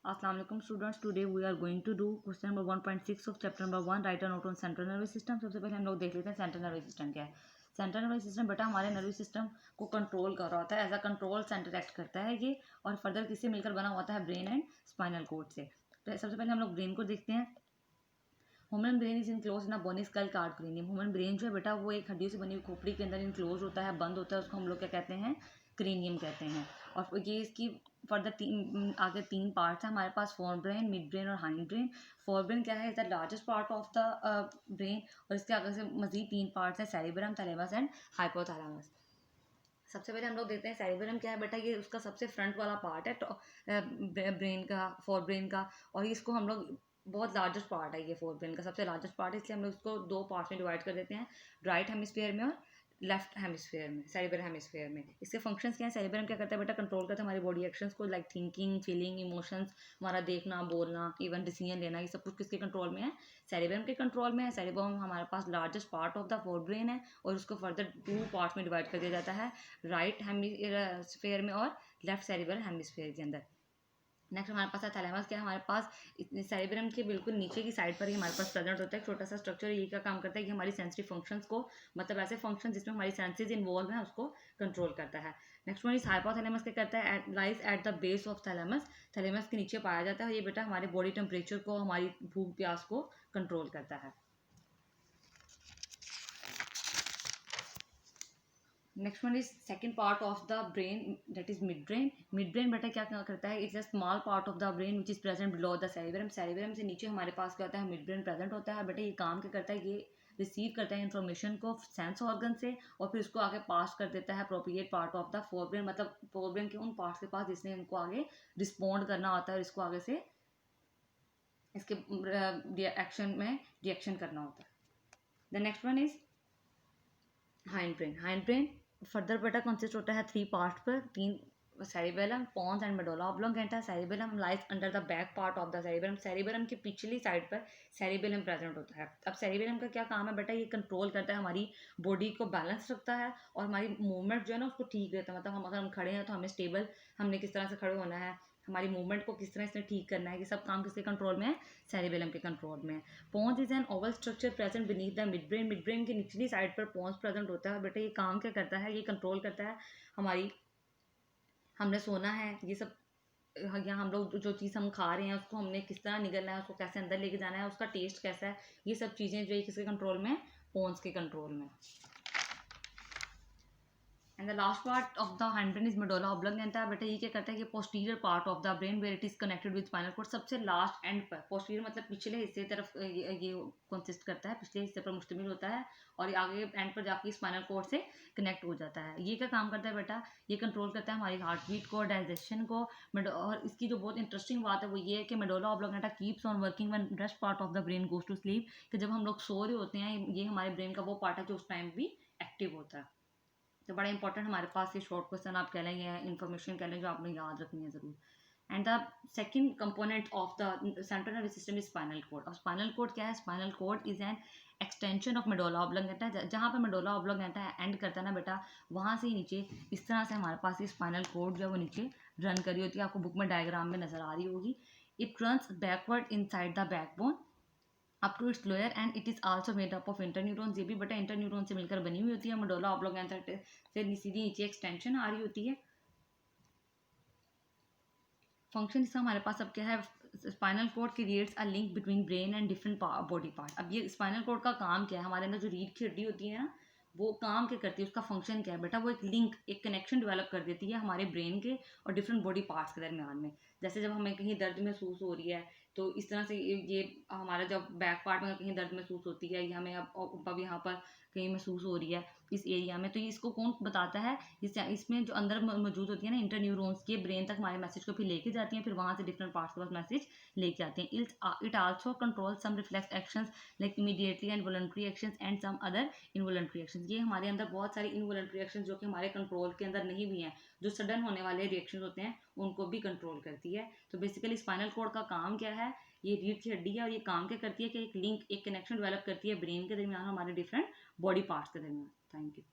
Assalamu alaikum students. Today we are going to do question number 1.6 of chapter number 1, write a note on central nervous system. सबसे पहले हम लोग देख लेते हैं सेंट्रल नर्वस सिस्टम क्या है. सेंट्रल नर्वस सिस्टम बेटा हमारे नर्वस सिस्टम को कंट्रोल कर रहा होता है, as a control centre act करता है ये, और फर्दर किससे मिलकर बना होता है, ब्रेन एंड स्पाइनल कोड से. तो सबसे पहले हम लोग ब्रेन को देखते हैं. Human brain is enclose in a bony skull called cranium. Human brain जो है बेटा वो एक हड्डियों से बनी हुई खोपड़ी के अंदर इनक्लोज होता है, बंद होता है, उसको हम लोग क्या कहते हैं, क्रेनियम कहते हैं. और ये इसकी फर्दर आगे तीन पार्ट्स हैं हमारे पास, फोर ब्रेन, मिड ब्रेन और हाइंड ब्रेन. फोर ब्रेन क्या है, is the largest part of the brain, और इसके आगे से मजीद तीन पार्ट्स हैं, सेरिबेलम, थैलेमस एंड हाइपोथैलेमस. सबसे पहले हम लोग देखते हैं सेरिबेलम क्या है बेटा. ये उसका सबसे फ्रंट वाला पार्ट है ब्रेन का, फोर ब्रेन का, और इसको हम लोग बहुत लार्जेस्ट पार्ट है ये फोर ब्रेन का, सबसे लार्जेस्ट पार्ट है, इसलिए हम लोग इसको दो पार्ट्स में डिवाइड कर देते हैं, राइट हेमिस्फीयर में और लेफ्ट हेमिस्फीयर में, सेरिबेलम हेमिस्फीयर में. इसके फंक्शंस क्या है, सेरिबेलम क्या करता है बेटा, कंट्रोल करता है हमारी बॉडी एक्शंस को, लाइक थिंकिंग, फीलिंग, इमोशंस, हमारा देखना, बोलना, इवन डिसीजन लेना, ये सब कुछ किसके कंट्रोल में है, सेरिबेलम के कंट्रोल में है. सेरिबेलम हमारे पास largest part of the fore brain है, और उसको फर्दर टू पार्ट्स में डिवाइड कर दिया जाता है, राइट हेमिस्फीयर में और लेफ्ट सेरिबेलम हेमिस्फीयर के अंदर. नेक्स्ट हमारे पास है थैलेमस. क्या हमारे पास सेरिबेलम के बिल्कुल नीचे की साइड पर ही हमारे पास प्रेजेंट होता है एक छोटा सा स्ट्रक्चर. ये क्या काम करता है कि हमारी सेंसरी फंक्शंस को, मतलब ऐसे फंक्शन जिसमें हमारी सेंसेस इन्वॉल्व हैं, उसको कंट्रोल करता है. Next one is hypothalamus. क्या करता है, lies at the base of thalamus. Thalamus के नीचे पाया जाता है. ये बेटा हमारे बॉडी टेम्परेचर को, हमारी भूख प्यास को कंट्रोल करता है. Next one is second part of the brain, that is mid brain. Mid brain बेटा क्या करता है, it's a small part of the brain which is present below the cerebellum. Cerebellum से नीचे हमारे पास क्या होता है, मिड ब्रेन प्रेजेंट होता है. बेटा ये काम क्या करता है, ये रिसीव करता है इन्फॉर्मेशन को सेंस ऑर्गन से, और फिर उसको आगे पास कर देता है appropriate part of the fore brain, मतलब फोर ब्रेन के उन पार्ट्स के पास जिसने इनको आगे रिस्पॉन्ड करना होता है, और इसको आगे से इसके एक्शन में रिएक्शन करना होता है. The next one is hind brain. Hind brain further बेटा कंसिस्ट होता है थ्री पार्ट पर, तीन, cerebellum, pons and medulla oblongata. Cerebellum lies under the back part of the cerebellum. Cerebellum की पिछली साइड पर सेरिबेलम प्रेजेंट होता है. अब सेरिबेलम का क्या काम है बेटा, ये कंट्रोल करता है हमारी बॉडी को, बैलेंस रखता है, और हमारी मूवमेंट जो है ना उसको ठीक रहता है. मतलब हम अगर हम खड़े हैं तो हमें स्टेबल, हमने किस तरह से खड़े होना है, हमारी मूवमेंट को किस तरह इसने ठीक करना है, ये सब काम किसके कंट्रोल में है, सेरिबेलम के कंट्रोल में है. Pons is an oval structure present beneath the mid brain. Mid brain की निचली साइड पर पोन्स प्रेजेंट होता है. बेटा ये काम क्या करता है, ये कंट्रोल करता है हमारी, हमने सोना है, ये सब, या हम लोग जो चीज़ हम खा रहे हैं उसको हमने किस तरह निगलना है, उसको कैसे अंदर लेके जाना है, उसका टेस्ट कैसा है, ये सब चीज़ें जो है किसके कंट्रोल में है, पोन्स के कंट्रोल में. And the last part of the hind brain is medulla oblongata. बेटा ये क्या करता है, ये posterior part of the brain where it is connected with spinal cord. सबसे लास्ट एंड पर, पोस्टीरियर मतलब पिछले हिस्से तरफ ये कंसिस्ट करता है, पिछले हिस्से पर मुश्तमिल होता है, और आगे एंड पर जाके स्पाइनल कोड से कनेक्ट हो जाता है. ये क्या काम करता है बेटा, ये कंट्रोल करता है हमारी हार्ट बीट को, डाइजेशन को. और इसकी जो बहुत इंटरेस्टिंग बात है वो ये है कि medulla oblongata keeps on working when rest part of the brain goes to sleep. कि जब हम लोग सो रहे होते हैं, ये हमारे ब्रेन का वो पार्ट है जो उस टाइम भी एक्टिव होता है. तो बड़ा इंपॉर्टेंट हमारे पास ये शॉर्ट क्वेश्चन आप कह लें, या इन्फॉर्मेशन कह लें, जो आपने याद रखनी है ज़रूर. And the second component of the central nervous system is spinal cord. और स्पाइनल कोड क्या है, spinal cord is an extension of medulla oblongata. जहाँ पर मेडुला ऑब्लोंगेटा एंड करता है ना बेटा, वहाँ से नीचे इस तरह से हमारे पास ये स्पाइनल कोड जो है वो नीचे रन करी होती है. आपको बुक में डायग्राम में नजर आ रही होगी. It runs backward inside the backbone up to its lower end it is also made up of interneurons. ये भी बेटा इंटरन्यूरॉन से मिलकर बनी हुई होती है. मेडुला ऑब्लोंगेटा से सीधी नीचे एक्सटेंशन आ रही होती है. फंक्शन इसका हमारे पास अब क्या है, spinal cord creates a link between brain and different body part. अब ये स्पाइनल कोड का काम क्या है, हमारे अंदर जो रीढ़ की हड्डी होती है ना, वो काम क्या करती है, उसका फंक्शन क्या है बेटा, वो एक लिंक, एक कनेक्शन डेवलप कर देती है हमारे ब्रेन के और डिफरेंट बॉडी पार्ट्स के दरमियान में. जैसे जब हमें कहीं दर्द महसूस हो रही है, तो इस तरह से ये हमारा जब बैक पार्ट में कहीं दर्द महसूस होती है, या हमें अब यहाँ पर कहीं महसूस हो रही है इस एरिया में, तो ये इसको कौन बताता है, इसमें जो अंदर मौजूद होती है ना इंटरन्यूरॉन्स, ये ब्रेन तक हमारे मैसेज को फिर लेके जाती हैं, फिर वहाँ से डिफरेंट पार्ट्स के पास मैसेज लेके आते हैं. It also control some reflex actions like immediately and voluntary actions and some other involuntary actions. ये हमारे अंदर बहुत सारी इनवॉलंटरी एक्शंस जो कि हमारे कंट्रोल के अंदर नहीं भी हैं, जो सडन होने वाले रिएक्शंस होते हैं, उनको भी कंट्रोल करती है. तो बेसिकली स्पाइनल कोड का काम क्या है, ये रीढ़ की हड्डी है, और ये काम क्या करती है कि एक लिंक, एक कनेक्शन डेवलप करती है ब्रेन के दरमियान, हमारे डिफरेंट बॉडी पार्ट्स के दरमियान. Thank you.